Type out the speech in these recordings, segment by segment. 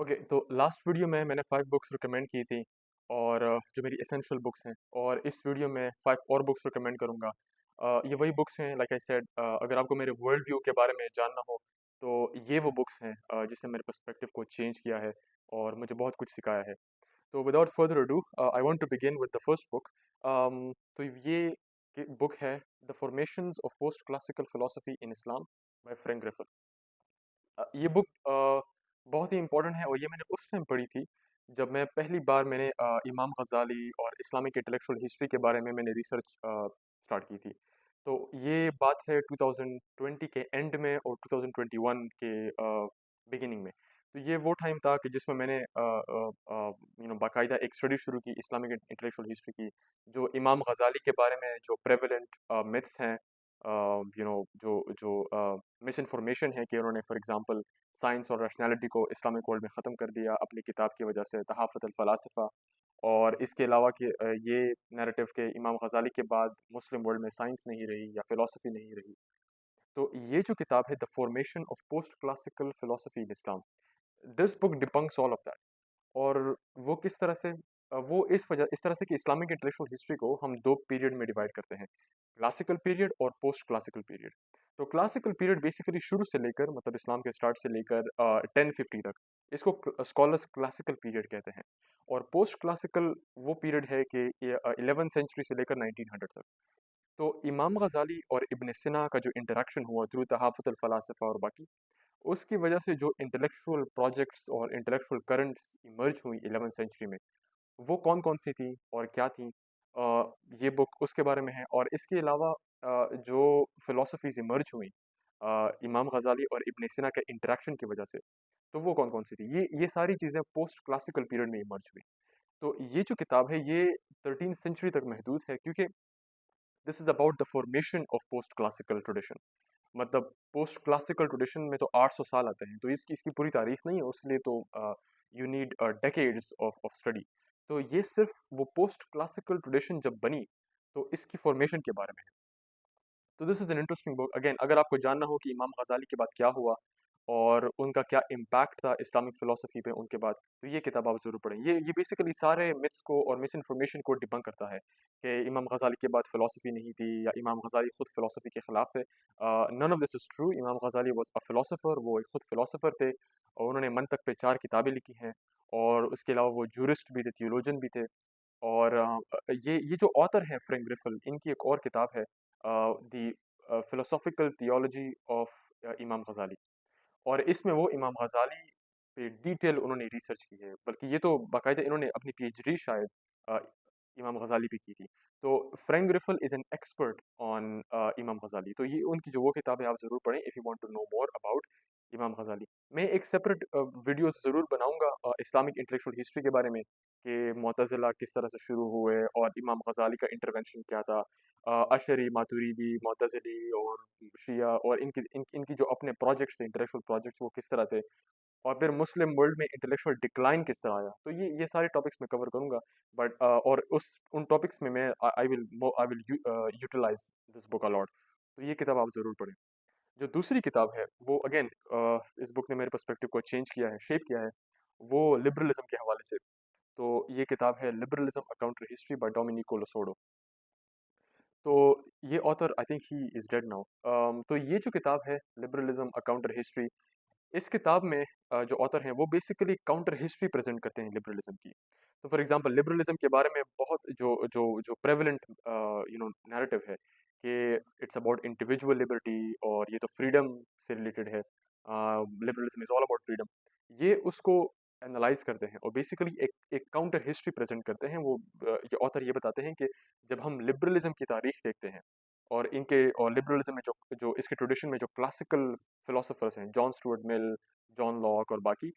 Okay, तो last video में मैंने 5 बुक्स रिकमेंड की थी और जो मेरी एसेंशियल बुक्स हैं, और इस वीडियो में 5 और बुक्स रिकमेंड करूँगा। ये वही बुक्स हैं, लाइक आई सेड, अगर आपको मेरे वर्ल्ड व्यू के बारे में जानना हो तो ये वो बुक्स हैं जिसने मेरे पर्सपेक्टिव को चेंज किया है और मुझे बहुत कुछ सिखाया है। तो without further ado, I want to begin with the first book. तो ये बुक है the formations of post classical philosophy in Islam by Frank Griffith. ये बुक बहुत ही इम्पोर्टेंट है और ये मैंने उस टाइम पढ़ी थी जब मैं पहली बार मैंने इमाम गज़ाली और इस्लामिक इंटेलेक्चुअल हिस्ट्री के बारे में मैंने रिसर्च स्टार्ट की थी। तो ये बात है 2020 के एंड में और 2021 के बिगिनिंग में। तो ये वो टाइम था कि जिसमें मैंने बाकायदा एक स्टडी शुरू की इस्लामिक इंटेलेक्चुअल हिस्ट्री की, जो इमाम गज़ाली के बारे में जो प्रेवलेंट मिथ्स हैं, जो जो मिस इन्फॉर्मेशन है कि उन्होंने फॉर एग्जांपल साइंस और रैशनैलिटी को इस्लामिक वर्ल्ड में ख़त्म कर दिया अपनी किताब की वजह से, तहाफ़ुत अल फ़लासिफ़ा। और इसके अलावा कि ये नैरेटिव के इमाम गज़ाली के बाद मुस्लिम वर्ल्ड में साइंस नहीं रही या फ़िलॉसफ़ी नहीं रही। तो ये जो किताब है the formation of post classical philosophy in Islam, this book debunks all of that. और वो किस तरह से, वो इस तरह से कि इस्लामिक इंटेलेक्चुअल हिस्ट्री को हम 2 पीरियड में डिवाइड करते हैं, क्लासिकल पीरियड और पोस्ट क्लासिकल पीरियड। तो क्लासिकल पीरियड बेसिकली शुरू से लेकर, मतलब इस्लाम के स्टार्ट से लेकर 1050 तक, इसको स्कॉलर्स क्लासिकल पीरियड कहते हैं। और पोस्ट क्लासिकल वो पीरियड है कि ये 11th सेंचुरी से लेकर 1900 तक। तो इमाम गज़ाली और इब्न सिना का जो इंटरेक्शन हुआ थ्रू तहाफ़ुत अल फ़लासिफ़ा और बाकी, उसकी वजह से जो इंटेलेक्चुअल प्रोजेक्ट्स और इंटेलेक्चुअल करंट्स इमर्ज हुई 11th सेंचुरी में, वो कौन-कौन सी थी और क्या थी, ये बुक उसके बारे में है। और इसके अलावा जो फ़िलॉसफ़ीज़ इमर्ज हुई इमाम गज़ाली और इब्न सिना के इंटरेक्शन की वजह से, तो वो कौन-कौन सी थी? ये सारी चीज़ें पोस्ट क्लासिकल पीरियड में इमर्ज हुई। तो ये जो किताब है ये 13th सेंचुरी तक महदूद है, क्योंकि this is about the formation of post classical tradition. मतलब पोस्ट क्लासिकल ट्रेडिशन में तो 800 साल आते हैं, तो इसकी इसकी पूरी तारीख नहीं है, उसके लिए तो you need decades of study. तो ये सिर्फ वो पोस्ट क्लासिकल ट्रेडिशन जब बनी, तो इसकी फॉर्मेशन के बारे में है। तो this is an interesting book. Again, अगर आपको जानना हो कि इमाम गज़ाली के बाद क्या हुआ और उनका क्या इम्पैक्ट था इस्लामिक फ़िलॉसफ़ी पे उनके बाद, तो ये किताब आप ज़रूर पढ़ें। ये बेसिकली सारे मिथ्स को और मिस इन्फॉर्मेशन को डिबंक करता है कि इमाम गज़ाली के बाद फ़िलॉसफ़ी नहीं थी या इमाम गज़ाली खुद फ़िलॉसफ़ी के ख़िलाफ़ थे। None of this is true. Imam Ghazali was a फ़िलॉसफ़र, वो एक खुद फ़िलॉसफ़र थे और उन्होंने मंतक पे 4 किताबें लिखी हैं। और उसके अलावा वो जूरिस्ट भी थे, थियोलॉजियन भी थे। और ये जो ऑथर हैं फ्रैंक ग्रिफिथ, इनकी एक और किताब है द फिलोसॉफिकल थियोलॉजी ऑफ इमाम गज़ाली। और इसमें वो इमाम गज़ाली पे डिटेल उन्होंने रिसर्च की है, बल्कि ये तो बाकायदा इन्होंने अपनी पीएचडी शायद अ, इमाम गज़ाली पे की थी। तो Frank Griffith is an expert on इमाम गज़ाली। तो ये उनकी जो वो किताब है आप ज़रूर पढ़ें if you want to know more about Imam Ghazali. मैं एक सेपरेट वीडियोस ज़रूर बनाऊँगा इस्लामिक इंटेलेक्चुअल हिस्ट्री के बारे में, कि मुअतज़िला किस तरह से शुरू हुए और इमाम गज़ाली का इंटरवेंशन क्या था। अशरी, मातुरीदी, मुअतज़िली और शिया और इनकी जो अपने प्रोजेक्ट्स थे, इंटेलेक्चुअल प्रोजेक्ट्स, वो किस तरह थे। और फिर मुस्लिम वर्ल्ड में इंटेलेक्चुअल डिक्लाइन किस तरह आया। तो ये सारे टॉपिक्स मैं कवर करूँगा। बट और उस उन टॉपिक्स में मैं I will utilize this book a lot. तो ये किताब आप ज़रूर पढ़ें। जो दूसरी किताब है वो अगेन इस बुक ने मेरे पर्सपेक्टिव को चेंज किया है, शेप किया है, वो लिबरलिज़्म के हवाले से। तो ये किताब है लिबरलिज़्म अ काउंटर हिस्ट्री बाय डोमिनिको लोसोडो। तो ये author I think he is dead now. तो ये जो किताब है लिबरलिज़्म अ काउंटर हिस्ट्री, इस किताब में जो ऑथर हैं वो बेसिकली काउंटर हिस्ट्री प्रेजेंट करते हैं लिबरलिज्म की। तो फॉर एग्जांपल लिबरलिज्म के बारे में बहुत जो जो जो प्रेवलेंट नैरेटिव है कि इट्स अबाउट इंडिविजुअल लिबर्टी और ये तो फ्रीडम से रिलेटेड है। Liberalism is all about freedom. ये उसको एनालाइज करते हैं और बेसिकली एक एक काउंटर हिस्ट्री प्रेजेंट करते हैं। वो ये ऑथर ये बताते हैं कि जब हम लिबरलिज्म की तारीख देखते हैं और इनके और लिबरलिज्म में जो जो इसके ट्रेडिशन में जो क्लासिकल फिलोसोफर्स हैं, John Stuart Mill, John Locke और बाकी,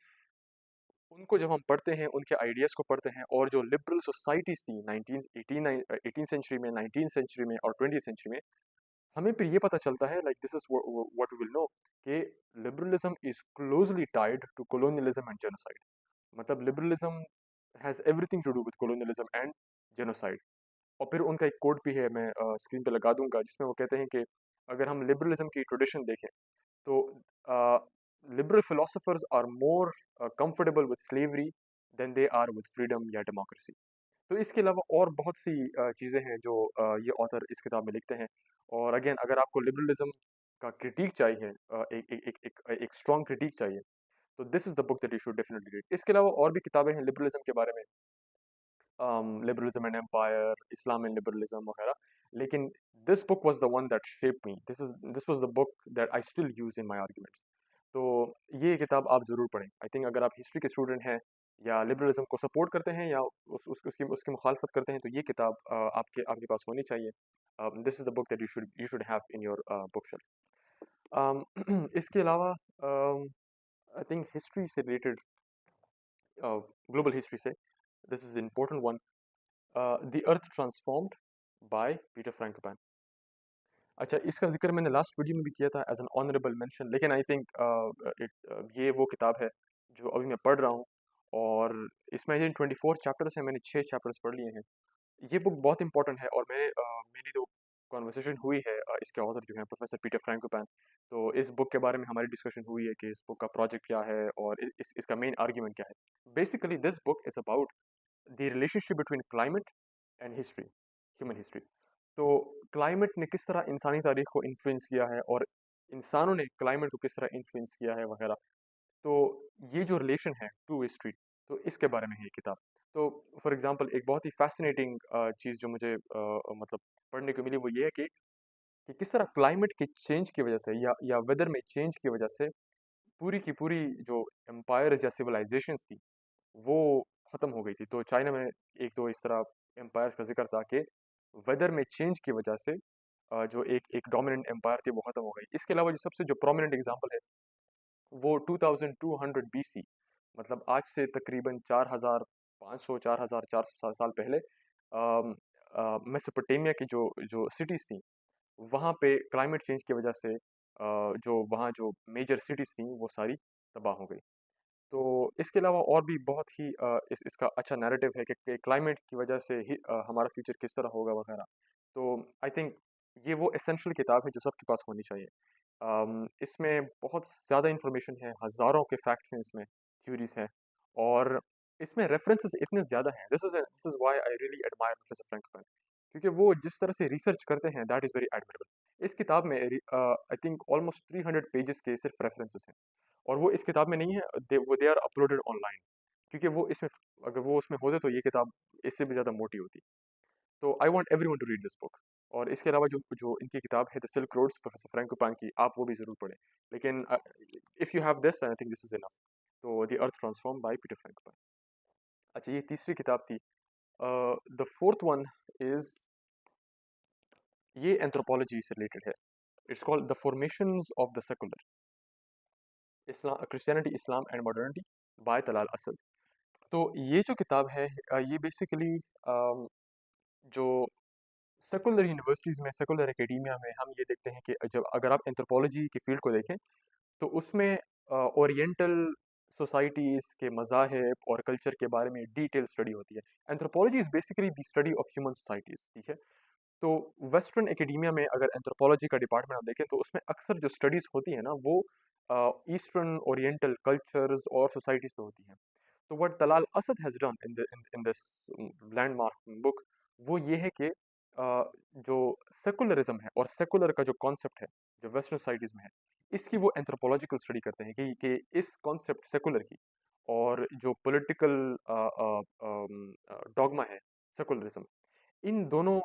उनको जब हम पढ़ते हैं, उनके आइडियाज़ को पढ़ते हैं और जो लिबरल सोसाइटीज़ थी 18 सेंचुरी में, 19th सेंचुरी में और 20th सेंचुरी में, हमें फिर ये पता चलता है, like this is what we will know, कि liberalism is closely tied to colonialism and genocide. मतलब liberalism has everything to do with colonialism and genocide. और फिर उनका एक कोट भी है, मैं स्क्रीन पे लगा दूँगा, जिसमें वो कहते हैं कि अगर हम लिबरलिज्म की ट्रेडिशन देखें तो liberal philosophers are more comfortable with slavery than they are with freedom या democracy. तो इसके अलावा और बहुत सी चीज़ें हैं जो ये ऑथर इस किताब में लिखते हैं। और अगेन अगर आपको लिबरलिज्म का क्रिटिक चाहिए, एक स्ट्रॉन्ग क्रिटिक चाहिए, तो this is the book that you should definitely read. इसके अलावा और भी किताबें हैं लिबरलिज्म के बारे में, liberalism and empire, Islam and liberalism वगैरह, लेकिन this book was the one that shaped me. This was the book that I still use in my arguments. तो ये किताब आप ज़रूर पढ़ें। आई थिंक अगर आप हिस्ट्री के स्टूडेंट हैं या लिबरलिज्म को सपोर्ट करते हैं या उसकी मुखालफत करते हैं, तो ये किताब आपके आपके पास होनी चाहिए। This is the book that you should have in your book shelf. इसके अलावा आई थिंक हिस्ट्री से रिलेटेड, ग्लोबल हिस्ट्री से, this is important one, the earth transformed by Peter Frankopan. अच्छा, इसका ज़िक्र मैंने लास्ट वीडियो में भी किया था एज़ एन ऑनरेबल मेंशन, लेकिन आई थिंक ये वो किताब है जो अभी मैं पढ़ रहा हूँ, और इसमें ये 24 चैप्टर्स हैं, मैंने 6 चैप्टर्स पढ़ लिए हैं। ये बुक बहुत इंपॉर्टेंट है, और मेरी तो कॉन्वर्सेशन हुई है इसके ऑथर जो हैं प्रोफेसर पीटर फ्रैंकोपैन। तो इस बुक के बारे में हमारी डिस्कशन हुई है कि इस बुक का प्रोजेक्ट क्या है और इसका मेन आर्ग्यूमेंट क्या है। Basically this book is about the relationship between climate and history, human history. तो क्लाइमेट ने किस तरह इंसानी तारीख को इन्फ्लुएंस किया है, और इंसानों ने क्लाइमेट को किस तरह इन्फ्लुएंस किया है वगैरह। तो ये जो रिलेशन है टू हिस्ट्री, तो इसके बारे में है ये किताब। तो फॉर एग्जांपल एक बहुत ही फैसिनेटिंग चीज़ जो मुझे मतलब पढ़ने को मिली, वो ये है कि किस तरह क्लाइमेट के चेंज की वजह से या वेदर में चेंज की वजह से पूरी की पूरी जो एम्पायर्स या सिविलाइजेशंस थी, वो ख़त्म हो गई थी। तो चाइना में एक दो इस तरह एम्पायर्स का ज़िक्र था कि वेदर में चेंज की वजह से जो एक एक डोमिनेंट एम्पायर थी वो ख़त्म हो गई। इसके अलावा जो सबसे जो प्रोमिनेंट एग्जांपल है, वो 2200 बीसी, मतलब आज से तकरीबन 4500 4400 साल पहले मेसोपोटामिया की जो जो सिटीज़ थी, वहाँ पे क्लाइमेट चेंज की वजह से जो वहाँ जो मेजर सिटीज़ थी वो सारी तबाह हो गई। तो इसके अलावा और भी बहुत ही इसका अच्छा नैरेटिव है कि क्लाइमेट की वजह से ही हमारा फ्यूचर किस तरह होगा वगैरह। तो आई थिंक ये वो एसेंशियल किताब है जो सबके पास होनी चाहिए। इसमें बहुत ज़्यादा इन्फॉर्मेशन है, हज़ारों के फैक्ट्स हैं इसमें, थ्योरीज हैं, और इसमें रेफरेंसेस इतने ज़्यादा हैं। This is why I really admire professor Frankfurt, क्योंकि वो जिस तरह से रिसर्च करते हैं दैट इज़ वेरी एडमिरेबल। इस किताब में आई थिंक ऑलमोस्ट 300 पेजेस के सिर्फ रेफरेंसेस हैं, और वो इस किताब में नहीं है, दे आर अपलोडेड ऑनलाइन, क्योंकि वो इसमें, अगर वो उसमें होते तो ये किताब इससे भी ज़्यादा मोटी होती। तो I want everyone to read this book. और इसके अलावा जो जो इनकी किताब है the silk roads professor Frankopan की, आप वो भी ज़रूर पढ़ें। लेकिन if you have this I think this is enough. तो the earth transform by Peter Frankopan. अच्छा, ये तीसरी किताब थी। द फोर्थ वन इज़, ये एंथ्रोपोलॉजी से रिलेटेड है। It's called the formations of the secular, Islam, Christianity, Islam and modernity, by Talal Asad. तो ये जो किताब है ये बेसिकली जो सेकुलर यूनिवर्सिटीज़ में, सेकुलर एकेडेमिया में हम ये देखते हैं कि जब अगर आप एंथ्रोपोलॉजी की फील्ड को देखें, तो उसमें ओरिएंटल सोसाइटीज़ के मज़ाहिब और कल्चर के बारे में डिटेल स्टडी होती है। Anthropology is basically the study of human societies, ठीक है। तो वेस्टर्न एकेडेमिया में अगर एंथ्रोपोलॉजी का डिपार्टमेंट आप देखें, तो उसमें अक्सर जो स्टडीज़ होती है ना, वो ईस्टर्न ओरिएंटल कल्चर्स और सोसाइटीज़ पे होती हैं। तो what Talal Asad has done in this landmark book, वो ये है कि जो सेकुलरिज्म है और सेकुलर का जो कॉन्सेप्ट है, जो वेस्टर्न सोसाइटीज़ में है, इसकी वो एंथ्रोपोलॉजिकल स्टडी करते हैं कि इस कॉन्सेप्ट सेकुलर की और जो पॉलिटिकल डॉगमा है सेकुलरिज्म, इन दोनों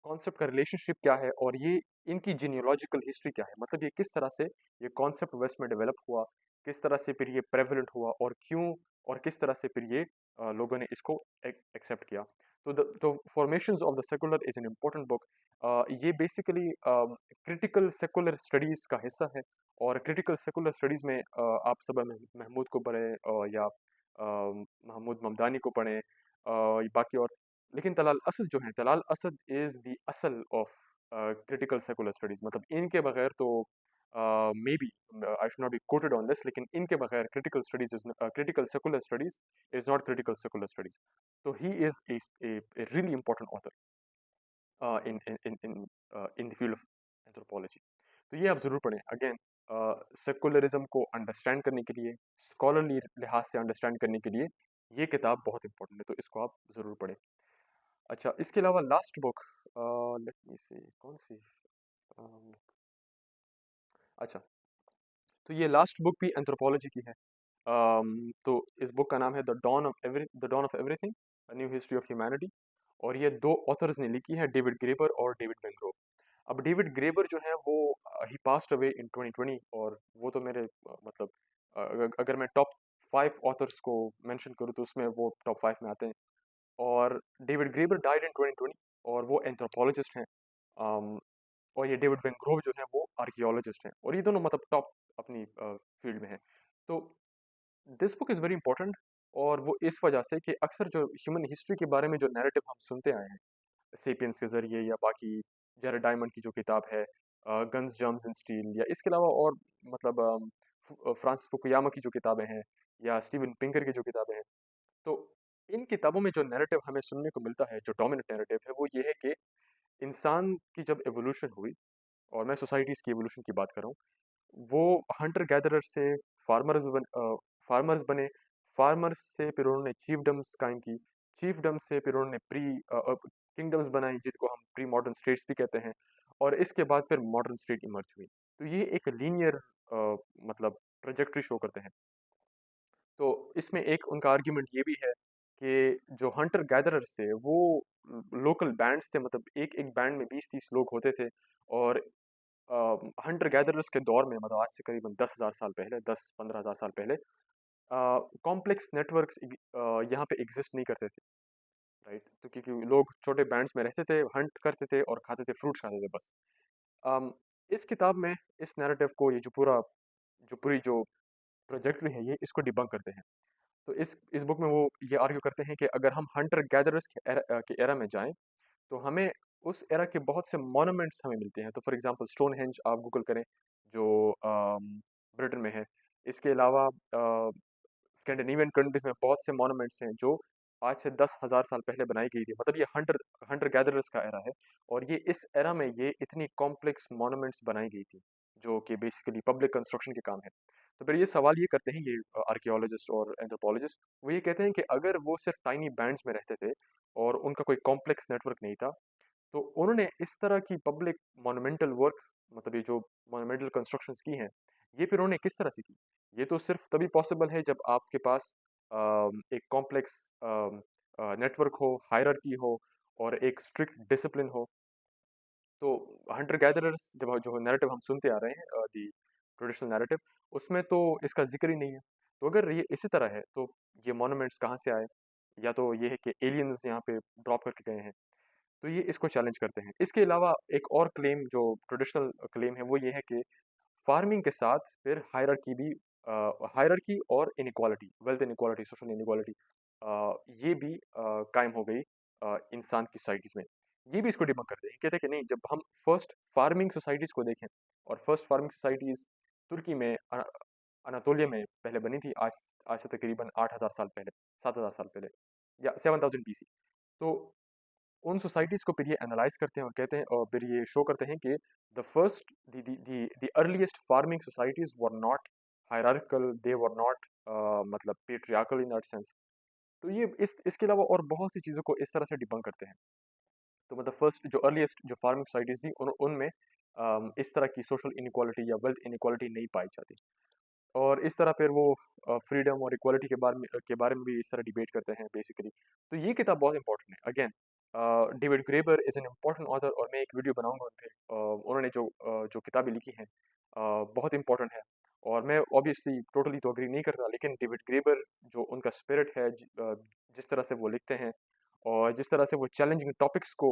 कॉन्सेप्ट का रिलेशनशिप क्या है, और ये इनकी जीनियोलॉजिकल हिस्ट्री क्या है, मतलब ये किस तरह से ये कॉन्सेप्ट वेस्ट में डेवलप हुआ, किस तरह से फिर ये प्रेवलेंट हुआ, और क्यों, और किस तरह से फिर ये लोगों ने इसको एक्सेप्ट किया। तो formations of the secular is an important book. ये बेसिकली क्रिटिकल सेकुलर स्टडीज़ का हिस्सा है, और क्रिटिकल सेकुलर स्टडीज़ में आप सबा महमूद को पढ़ें, या महमूद ममदानी को पढ़ें, बाकी और, लेकिन तलाल असद जो है, तलाल असद इज़ द असल ऑफ क्रिटिकल सेकुलर स्टडीज़। मतलब इनके बगैर तो maybe I should not be quoted on this, लेकिन इनके बगैर critical studies is critical secular studies is not critical secular studies. तो he is a really important author in the field of anthropology. तो ये आप ज़रूर पढ़ें। Again secularism को अंडरस्टैंड करने के लिए, स्कॉलरली लिहाज से अंडरस्टैंड करने के लिए ये किताब बहुत इंपॉर्टेंट है, तो इसको आप ज़रूर पढ़ें। अच्छा, इसके अलावा लास्ट बुक, लेट मी सी कौन सी, अम, अच्छा, तो ये लास्ट बुक भी एंथ्रोपोलॉजी की है। तो इस बुक का नाम है the dawn of everything, a new history of humanity, और ये दो ऑथर्स ने लिखी है, डेविड ग्रेबर और डेविड वेंग्रोव। अब डेविड ग्रेबर जो है वो ही पास्ट अवे इन 2020, और वो तो मेरे मतलब अगर मैं टॉप 5 ऑथर्स को मेंशन करूँ तो उसमें वो टॉप 5 में आते हैं। और डेविड ग्रेबर डाइड इन 2020, और वो एंथ्रोपोलॉजिस्ट हैं। अम, और ये डेविड वेंग्रोव जो है वो आर्कियोलॉजिस्ट हैं, और ये दोनों मतलब टॉप अपनी फील्ड में हैं। तो this book is very important, और वो इस वजह से कि अक्सर जो ह्यूमन हिस्ट्री के बारे में जो नैरेटिव हम सुनते आए हैं सेपियंस के ज़रिए, या बाकी जैरेड डायमंड की जो किताब है गन्स जर्म्स एंड स्टील, या इसके अलावा और मतलब फ्रांसिस फुकुयामा की जो किताबें हैं, या स्टीवन पिंकर की जो किताबें हैं, तो इन किताबों में जो नैरेटिव हमें सुनने को मिलता है, जो डोमिनेंट नैरेटिव है, वो ये है कि इंसान की जब एवोल्यूशन हुई, और मैं सोसाइटीज़ की एवोल्यूशन की बात कर रहा हूँ, वो हंटर गैदरर से फार्मर्स बने, फार्मर्स से फिर उन्होंने चीफडम्स कायम की, चीफडम्स से फिर उन्होंने किंगडम्स बनाई, जिनको हम प्री मॉडर्न स्टेट्स भी कहते हैं, और इसके बाद फिर मॉडर्न स्टेट इमर्ज हुई। तो ये एक लीनियर मतलब ट्रेजेक्ट्री शो करते हैं। तो इसमें एक उनका आर्ग्यूमेंट ये भी है कि जो हंटर गैदरर्स थे वो लोकल बैंड्स थे, मतलब एक एक बैंड में 20-30 लोग होते थे, और हंटर गैदरर्स के दौर में, मतलब आज से करीबन 10,000 साल पहले, 10-15 हज़ार साल पहले कॉम्प्लेक्स नेटवर्क्स यहाँ पे एग्जिस्ट नहीं करते थे, राइट? तो क्योंकि लोग छोटे बैंड्स में रहते थे, हंट करते थे और खाते थे, फ्रूट्स खाते थे बस। अम, इस किताब में इस नैरेटिव को, ये जो पूरी जो ट्रेजेक्टरी है, ये इसको डिबंक करते हैं। तो इस बुक में वो ये आर्ग्यू करते हैं कि अगर हम हंटर गैदरर्स के एरा में जाएं, तो हमें उस एरा के बहुत से मॉन्यूमेंट्स हमें मिलते हैं। तो फॉर एग्जांपल स्टोनहेंज आप गूगल करें, जो ब्रिटेन में है। इसके अलावा स्कैंडिनेवियन कंट्रीज में बहुत से मॉन्यूमेंट्स हैं जो आज से 10,000 साल पहले बनाई गई थी, मतलब ये हंटर हंटर गैदरर्स का एरा है, और ये इस एरा में ये इतनी कॉम्प्लेक्स मॉन्यूमेंट्स बनाई गई थी, जो कि बेसिकली पब्लिक कंस्ट्रक्शन के काम है। तो फिर ये सवाल ये करते हैं ये आर्कियोलॉजिस्ट और एंथ्रोपोलॉजिस्ट, वो ये कहते हैं कि अगर वो सिर्फ टाइनी बैंड्स में रहते थे और उनका कोई कॉम्प्लेक्स नेटवर्क नहीं था, तो उन्होंने इस तरह की पब्लिक मोनूमेंटल वर्क, मतलब ये जो मोनूमेंटल कंस्ट्रक्शंस की हैं, ये फिर उन्होंने किस तरह से की? ये तो सिर्फ तभी पॉसिबल है जब आपके पास एक कॉम्प्लेक्स नेटवर्क हो, हायरार्की हो, और एक स्ट्रिक्ट डिसिप्लिन हो। तो हंटर गैदरर्स जब जो नैरेटिव हम सुनते आ रहे हैं, दी ट्रेडिशनल नैरेटिव, उसमें तो इसका जिक्र ही नहीं है। तो अगर ये इसी तरह है, तो ये मॉन्यूमेंट्स कहाँ से आए? या तो ये है कि एलियंस यहाँ पे ड्रॉप करके गए हैं। तो ये इसको चैलेंज करते हैं। इसके अलावा एक और क्लेम, जो ट्रेडिशनल क्लेम है, वो ये है कि फार्मिंग के साथ फिर हायरार्की और inequality, wealth inequality, social inequality, ये भी कायम हो गई इंसान की सोसाइटीज़ में। ये भी इसको डिबंक करते हैं, कहते हैं कि नहीं, जब हम फर्स्ट फार्मिंग सोसाइटीज़ को देखें, और फर्स्ट फार्मिंग सोसाइटीज़ तुर्की में, अनातोलिया में पहले बनी थी, आज आज से तकरीबन 8,000 साल पहले, 7,000 साल पहले, या 7,000 BC। तो उन सोसाइटीज़ को फिर ये एनालाइज़ करते हैं और कहते हैं, और फिर ये शो करते हैं कि the first the earliest farming societies were not hierarchical, they were not मतलब पेट्रियार्कल इन दैट सेंस। तो ये इसके अलावा और बहुत सी चीज़ों को इस तरह से डिबंक करते हैं। तो मतलब फर्स्ट जो अर्लीस्ट जो फार्मिंग सोसाइटीज़ थी, उनमें इस तरह की सोशल इनइक्वालिटी या वेल्थ इनइक्वालिटी नहीं पाई जाती। और इस तरह फिर वो फ्रीडम और इक्वालिटी के बारे में भी इस तरह डिबेट करते हैं बेसिकली। तो ये किताब बहुत इंपॉर्टेंट है। Again, David Graeber is an important author, और मैं एक वीडियो बनाऊंगा उन पे। उन्होंने जो किताबें लिखी हैं, बहुत इंपॉर्टेंट है। और मैं ऑब्वियसली टोटली तो अग्री नहीं करता, लेकिन डेविड ग्रेबर जो उनका स्पिरिट है, जिस तरह से वो लिखते हैं, और जिस तरह से वो चैलेंजिंग टॉपिक्स को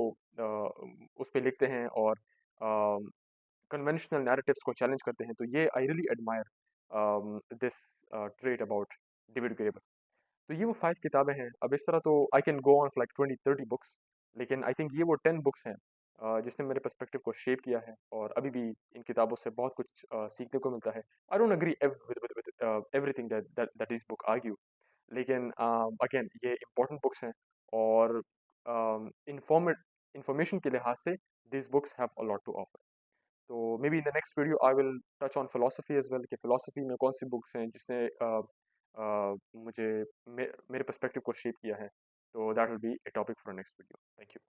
उस पे लिखते हैं, और कन्वेंशनल नैरेटिव्स को चैलेंज करते हैं, तो ये I really admire this trait about David Graeber. तो ये वो 5 किताबें हैं। अब इस तरह तो I can go on for like 20-30 books, लेकिन आई थिंक ये वो 10 बुक्स हैं जिसने मेरे पर्सपेक्टिव को शेप किया है, और अभी भी इन किताबों से बहुत कुछ सीखने को मिलता है। I don't agree with everything that this book argue, लेकिन अगेन ये इम्पोर्टेंट बुक्स हैं, और इंफॉर्मेट इंफॉर्मेशन के लिहाज से this books have a lot to offer. तो maybe in the next video I will touch on philosophy as well, कि फिलोसफी में कौन सी बुक्स हैं जिसने मुझे मेरे पर्सपेक्टिव को शेप किया है। तो that will be A topic for next video. Thank you.